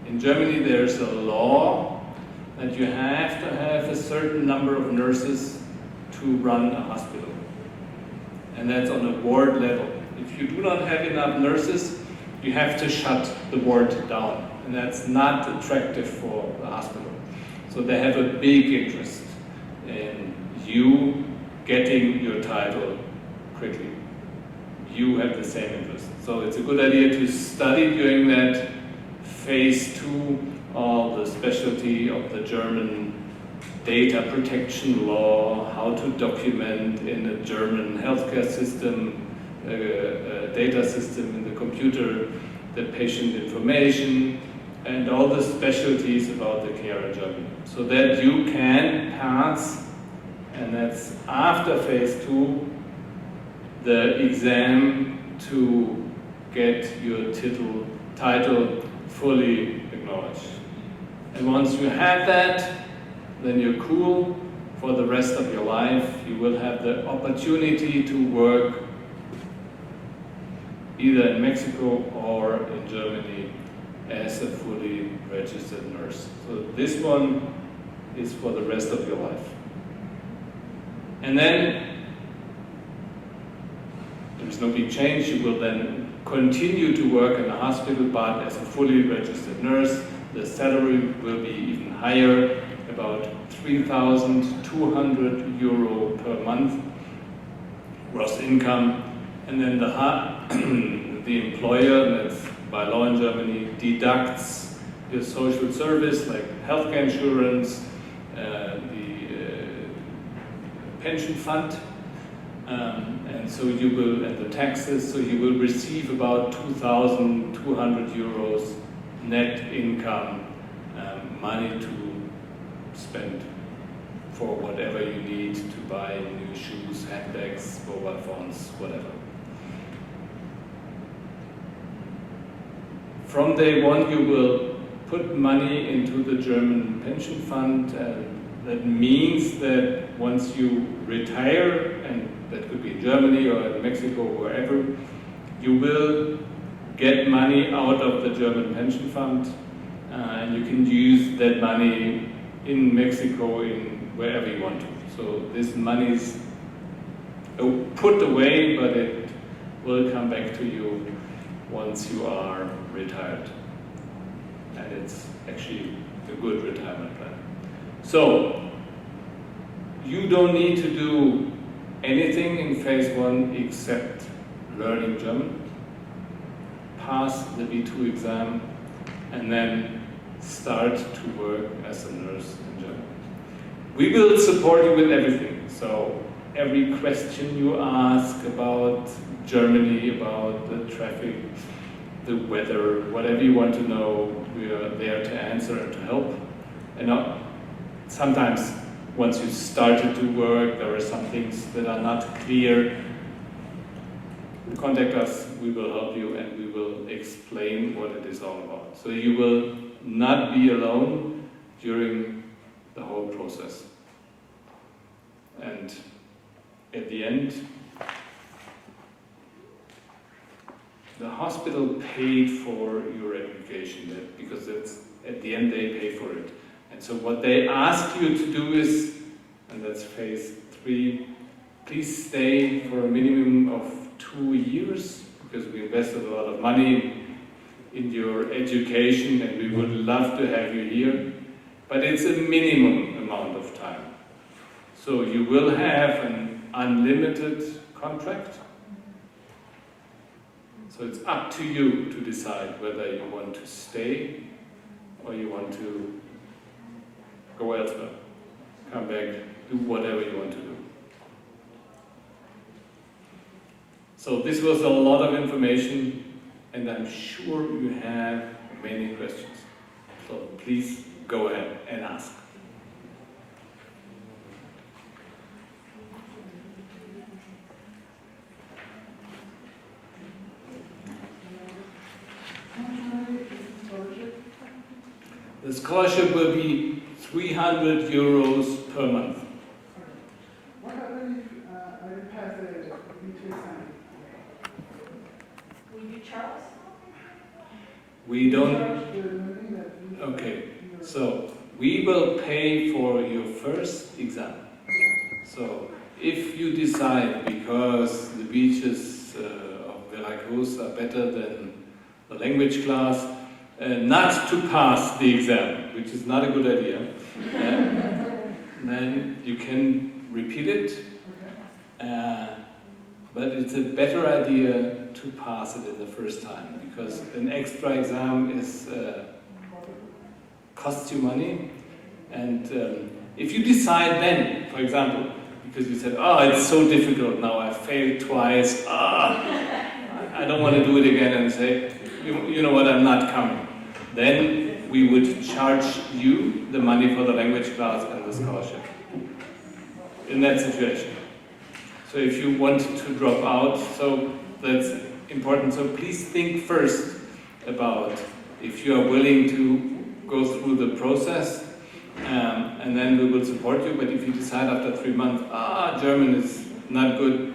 In Germany there's a law that you have to have a certain number of nurses to run a hospital. And that's on a ward level. If you do not have enough nurses, you have to shut the ward down. And that's not attractive for the hospital. So they have a big interest in you getting your title quickly. You have the same interest. So it's a good idea to study during that phase 2 of the specialty of the German data protection law, how to document in a German healthcare system, data system in the computer, the patient information, and all the specialties about the care in Germany. So that you can pass, and that's after phase 2, the exam to get your title fully acknowledged. And once you have that, then you're cool for the rest of your life. You will have the opportunity to work either in Mexico or in Germany as a fully registered nurse. So this one is for the rest of your life. And then there's no big change. You will then continue to work in a hospital, but as a fully registered nurse. The salary will be even higher, about 3,200 euro per month gross income. And then the employer, that's by law in Germany, deducts your social service like healthcare insurance, the pension fund, and so you will, and the taxes, so you will receive about 2,200 euros net income, money to spend for whatever you need to buy new shoes, handbags, mobile phones, whatever. From day one, you will put money into the German pension fund, and that means that once you retire, and that could be in Germany or in Mexico or wherever, you will get money out of the German pension fund, and you can use that money in Mexico, in wherever you want to. So this money is put away, but it will come back to you once you are retired. And it's actually a good retirement plan. So you don't need to do anything in phase 1 except learning German, pass the B2 exam, and then start to work as a nurse in Germany. We will support you with everything. So every question you ask about Germany, about the traffic, the weather, whatever you want to know, we are there to answer and to help. And sometimes once you started to work, there are some things that are not clear. Contact us, we will help you, and we will explain what it is all about. So you will not be alone during the whole process. And at the end, the hospital paid for your education, because it's, at the end they pay for it. And so what they ask you to do is, and that's phase 3, please stay for a minimum of 2 years, because we invested a lot of money in your education and we would love to have you here, but it's a minimum amount of time. So you will have an unlimited contract. So it's up to you to decide whether you want to stay or you want to go elsewhere, come back, do whatever you want to do. So this was a lot of information, and I'm sure you have many questions. So please go ahead and ask. The scholarship will be 300 euros per month. What happens if I pass the B2 exam? Will you charge? We don't. Charge the money that Okay, so we will pay for your first exam. So if you decide, because the beaches of Veracruz are better than the language class, not to pass the exam, which is not a good idea, then you can repeat it. But it's a better idea to pass it in the first time, because an extra exam is costs you money. And if you decide then, for example, because you said, oh, it's so difficult now, I failed twice, I don't want to do it again, and say, you know what, I'm not coming. Then we would charge you the money for the language class and the scholarship in that situation. So if you want to drop out, so that's important. So please think first about if you are willing to go through the process, and then we will support you. But if you decide after 3 months, German is not good,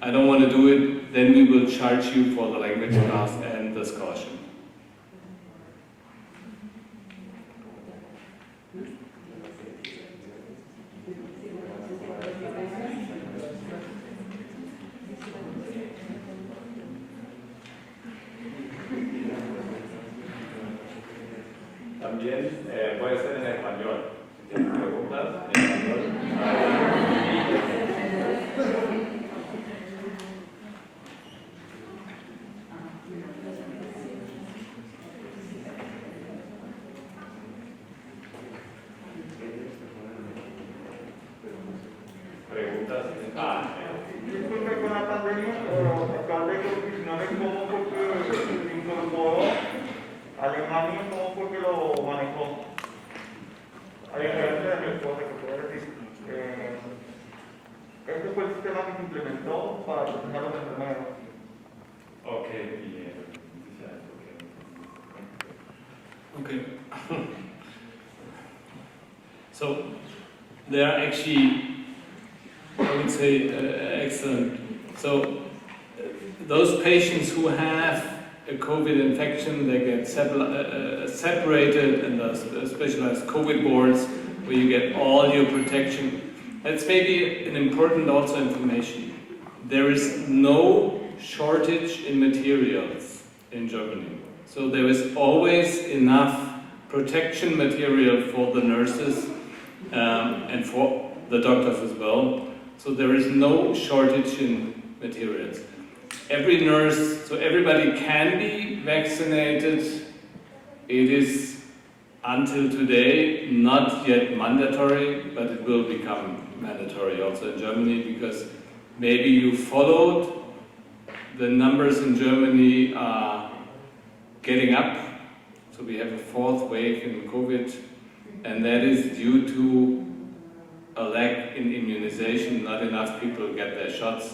I don't want to do it, then we will charge you for the language class and the scholarship. También puede ser en español. Si tienes preguntas, en español. Preguntas. Disculpe, con la pandemia, alcalde de profesionales, ¿cómo fue que se incorporó a Alemania? ¿Cómo fue que lo manejó? A diferencia de mi esposa, que puede decir, este fue el sistema que se implementó para proteger a los enfermeros. Okay. Okay. So there are actually, I would say, excellent. So those patients who have a COVID infection, they get separated in the specialized COVID wards where you get all your protection. That's maybe an important also information. There is no shortage in materials in Germany. So there is always enough protection material for the nurses and for the doctors as well. So there is no shortage in materials. Every nurse, so everybody can be vaccinated. It is until today not yet mandatory, but it will become mandatory also in Germany, because maybe you followed, the numbers in Germany are getting up. So we have a fourth wave in COVID, and that is due to a lack in immunization. Not enough people get their shots.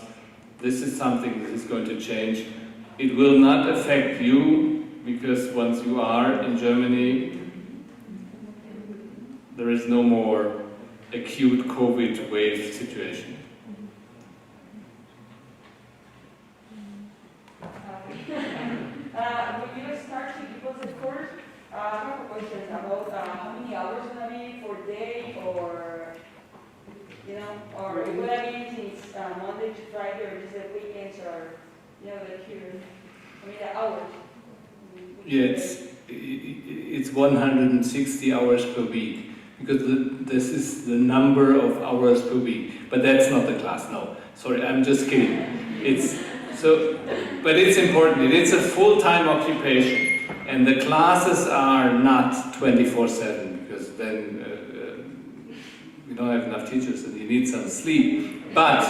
This is something that is going to change. It will not affect you, because once you are in Germany, there is no more acute COVID wave situation. When you start to give us the course, I have a question about how many hours will be for day, or or it would be since Monday to Friday, or just the weekends, or like here. I mean the hours. Yeah, it's 160 hours per week, because this is the number of hours per week. But that's not the class. No, sorry, I'm just kidding. But it's important. It's a full-time occupation, and the classes are not 24/7, because then we don't have enough teachers, and you need some sleep. But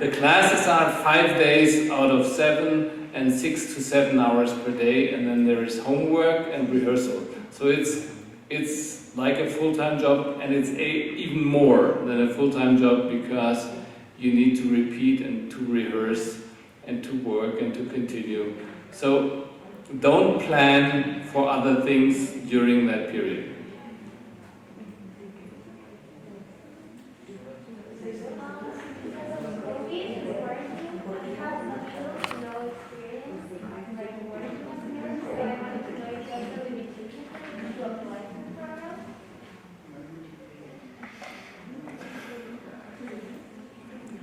the classes are 5 days out of 7, and 6 to 7 hours per day, and then there is homework and rehearsal. So it's like a full-time job, and it's even more than a full-time job, because you need to repeat and to rehearse and to work and to continue. So don't plan for other things during that period.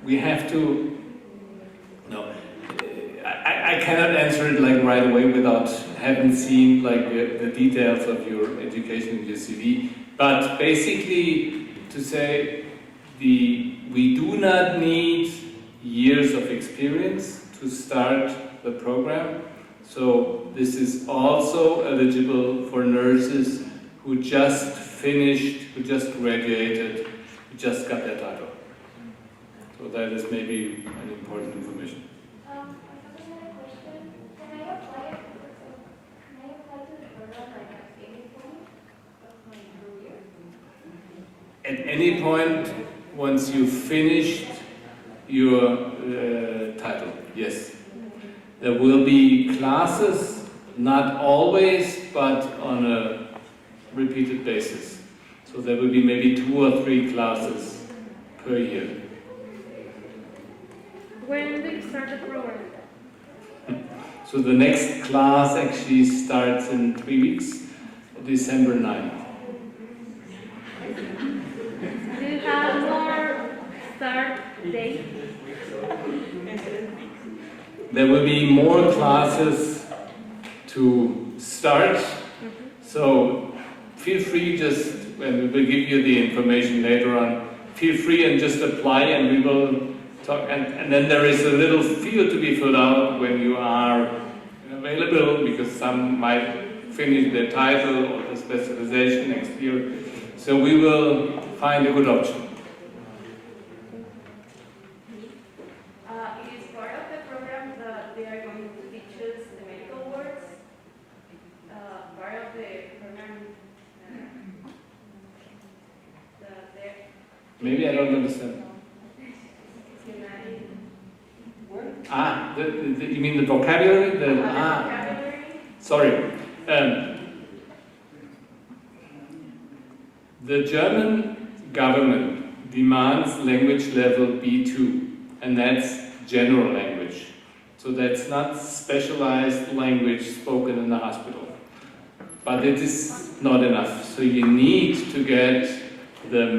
we have to, no, I cannot answer it like right away without having seen like the details of your education in your CV. But basically, to say we do not need years of experience to start the program. So this is also eligible for nurses who just finished, who just graduated, who just got their title. So that is maybe an important information. I have another question. Can I apply to the program like at any point of my career? At any point, once you finished your title, yes. There will be classes, not always, but on a repeated basis. So there will be maybe 2 or 3 classes per year. When do you start the program? So the next class actually starts in 3 weeks, December 9th. Do you have more start date? There will be more classes to start, so feel free just, and we will give you the information later on, feel free and just apply and we will talk, and then there is a little field to be filled out when you are available, because some might finish their title or the specialization next year, so we will find a good option. It is part of the program that they are going to teach us the medical words. Part of the program that they're... Maybe I don't understand. You mean the vocabulary? vocabulary? Sorry. The German government demands language level B2, and that's general language. So that's not specialized language spoken in the hospital. But it is not enough. So you need to get the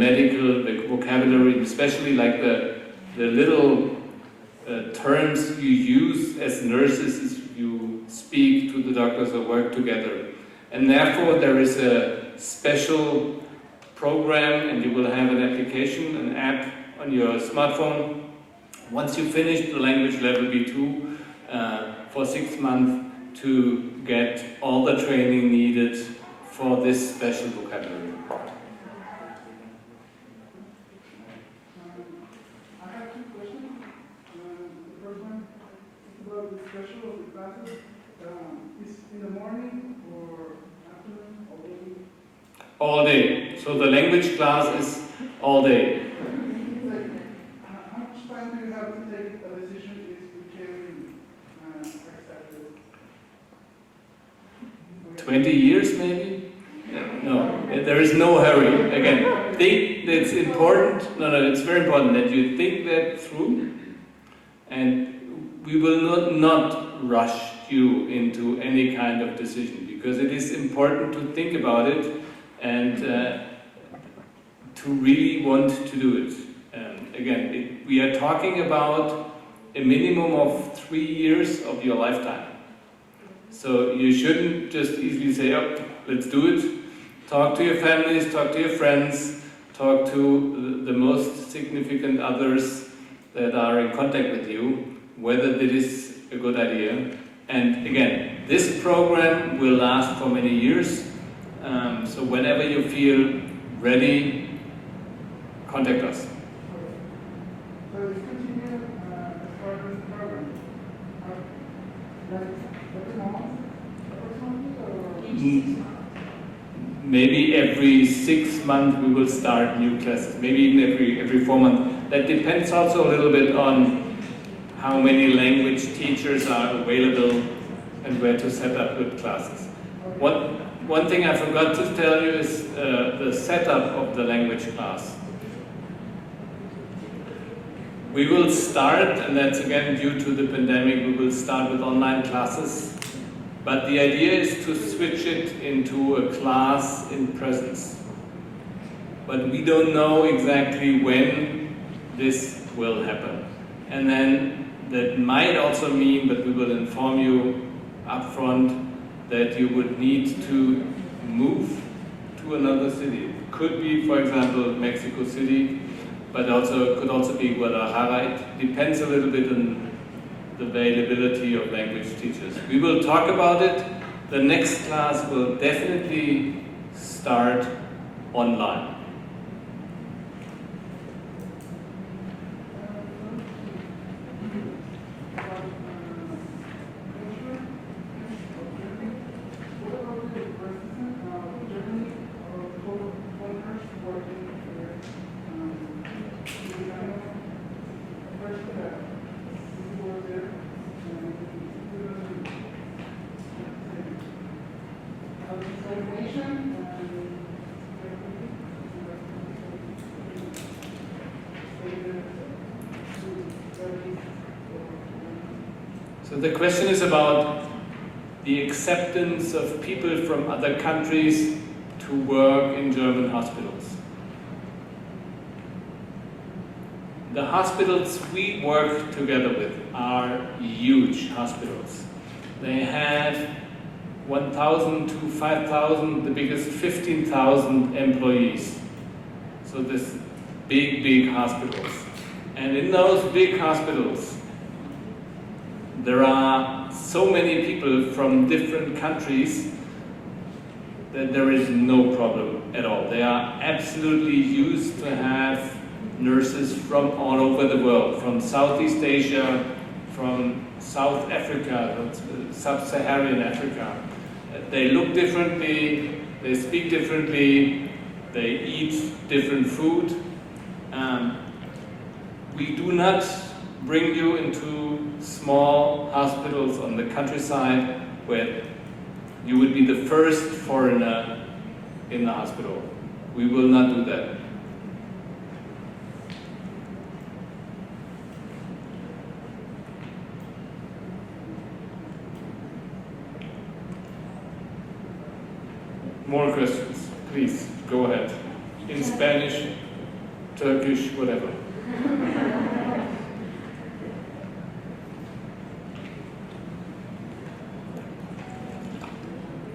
vocabulary, especially like the little terms you use as nurses as you speak to the doctors or work together. And therefore there is a special program, and you will have an application, an app on your smartphone. Once you finish the language level B2 for 6 months to get all the training needed for this special vocabulary. I have 2 questions. The first one is about the schedule of the classes. Is in the morning or afternoon or evening? All day. So the language class is all day. Like, how much time do you have to take a decision if you can accept it? 20 years maybe? No, there is no hurry. Again, think it's important, it's very important that you think that through, and we will not rush you into any kind of decision, because it is important to think about it and to really want to do it. Again, we are talking about a minimum of 3 years of your lifetime. So you shouldn't just easily say, oh, let's do it. Talk to your families, talk to your friends, talk to the most significant others that are in contact with you, whether this is a good idea. And again, this program will last for many years. So whenever you feel ready, contact us. So it's continued as part of the program. Like every month, approximately, or? Maybe every 6 months we will start new classes, maybe even every 4 months. That depends also a little bit on how many language teachers are available and where to set up good classes. One thing I forgot to tell you is the setup of the language class. We will start, and that's again due to the pandemic, we will start with online classes. But the idea is to switch it into a class in presence. But we don't know exactly when this will happen. And then that might also mean, but we will inform you upfront, that you would need to move to another city. It could be, for example, Mexico City, but also could also be Guadalajara. It depends a little bit on the availability of language teachers. We will talk about it. The next class will definitely start online. So the question is about the acceptance of people from other countries to work in German hospitals. The hospitals we work together with are huge hospitals. They have 1,000 to 5,000, the biggest 15,000 employees. So this big hospitals. And in those big hospitals, there are so many people from different countries that there is no problem at all. They are absolutely used to have nurses from all over the world, from Southeast Asia, from South Africa, Sub-Saharan Africa. They look differently, they speak differently, they eat different food. We do not bring you into small hospitals on the countryside where you would be the first foreigner in the hospital. We will not do that. More questions, please, go ahead. In Spanish, Turkish, whatever.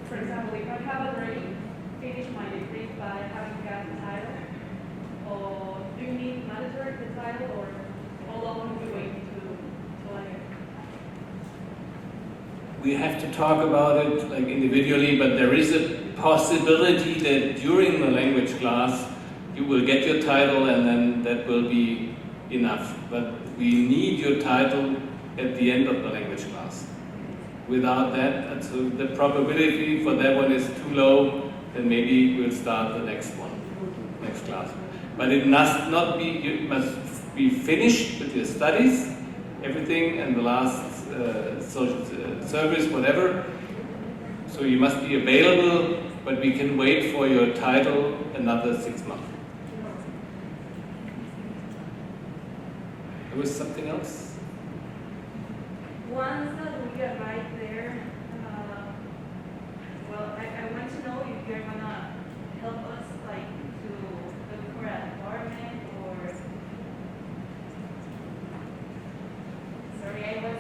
For example, if I have already finished my degree but I haven't got the title, or do you need mandatory the title, or how long do you wait to like it? We have to talk about it like individually, but there is a possibility that during the language class you will get your title and then that will be enough. But we need your title at the end of the language class. Without that, so the probability for that one is too low, then maybe we'll start the next class. But it must not be, you must be finished with your studies, everything, and the last social service, whatever. So you must be available, but we can wait for your title another 6 months. There was something else? Once that we arrive there, I want to know if you're gonna help us like to look for an apartment, or sorry, I was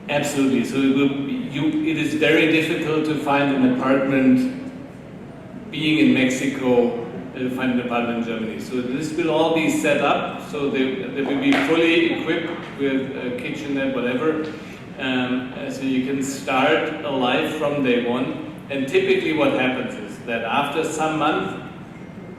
Absolutely. So it is very difficult to find an apartment being in Mexico, find an apartment in Germany. So this will all be set up, so they will be fully equipped with a kitchenette, whatever. So you can start a life from day one. And typically what happens is that after some month,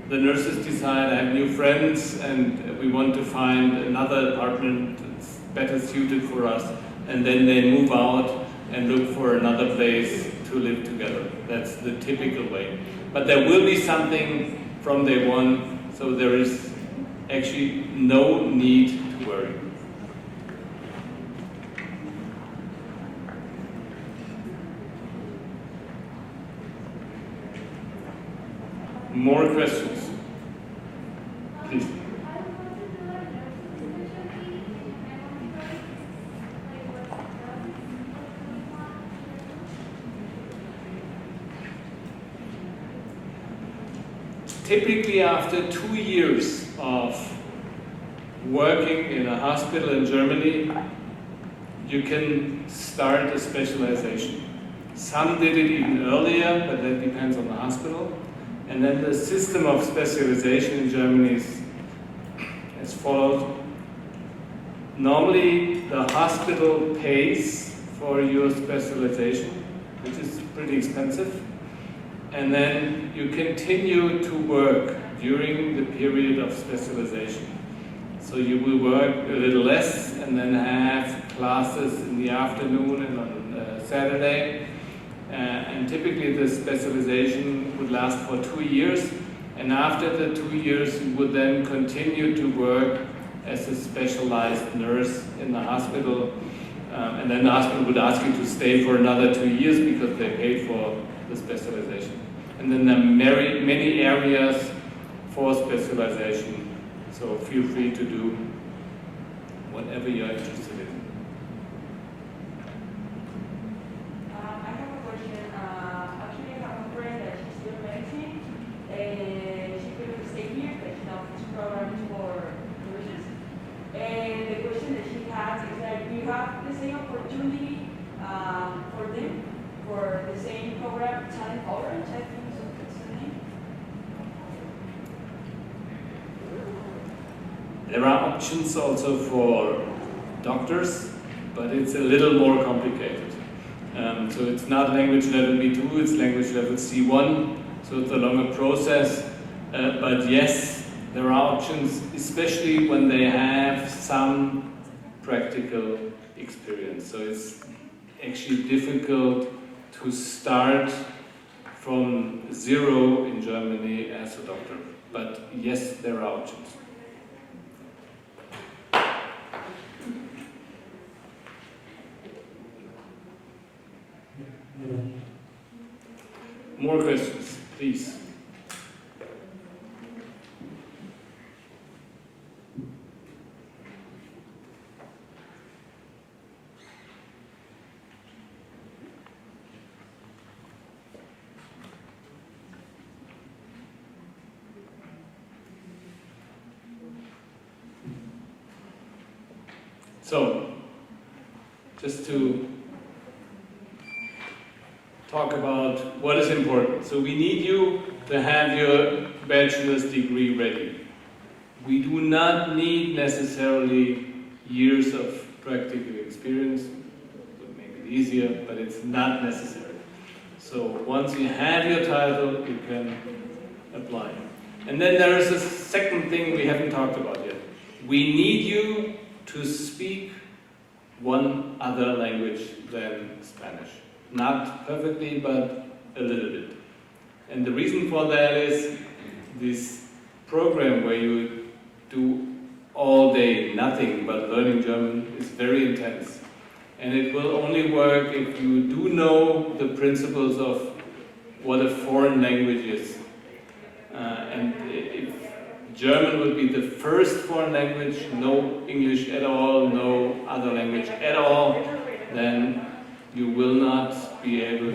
the nurses decide, I have new friends and we want to find another apartment that's better suited for us. And then they move out and look for another place to live together. That's the typical way. But there will be something from day one, so there is actually no need to worry. More questions? Please. typically after 2 years of working in a hospital in Germany, you can start a specialization. Some did it even earlier, but that depends on the hospital. And then the system of specialization in Germany is as follows. Normally, the hospital pays for your specialization, which is pretty expensive. And then you continue to work during the period of specialization. So you will work a little less and then have classes in the afternoon and on Saturday. And typically the specialization would last for 2 years. And after the 2 years, you would then continue to work as a specialized nurse in the hospital. And then the hospital would ask you to stay for another 2 years because they paid for the specialization. And then there are many areas for specialization. So feel free to do whatever you're interested in. I have a question. Actually, I have a friend that she's doing medicine, and she couldn't stay here, but she knows this program is for nurses. And the question that she has is that you have the same opportunity for them, for the same program, TalentOrange, I think that's the name. There are options also for doctors, but it's a little more complicated. So it's not language level B2, it's language level C1, so it's a longer process. But yes, there are options, especially when they have some practical experience. So it's actually difficult to start from zero in Germany as a doctor. But yes, there are options. More questions, please. So, just to talk about what is important. So we need you to have your bachelor's degree ready. We do not need necessarily years of practical experience. It would make it easier, but it's not necessary. So once you have your title, you can apply. And then there is a second thing we haven't talked about yet. We need you to speak one other language than Spanish. Not perfectly, but a little bit. And the reason for that is this program where you do all day nothing but learning German is very intense. And it will only work if you do know the principles of what a foreign language is. And if German would be the first foreign language, no English at all, no other language at all, then you will not be able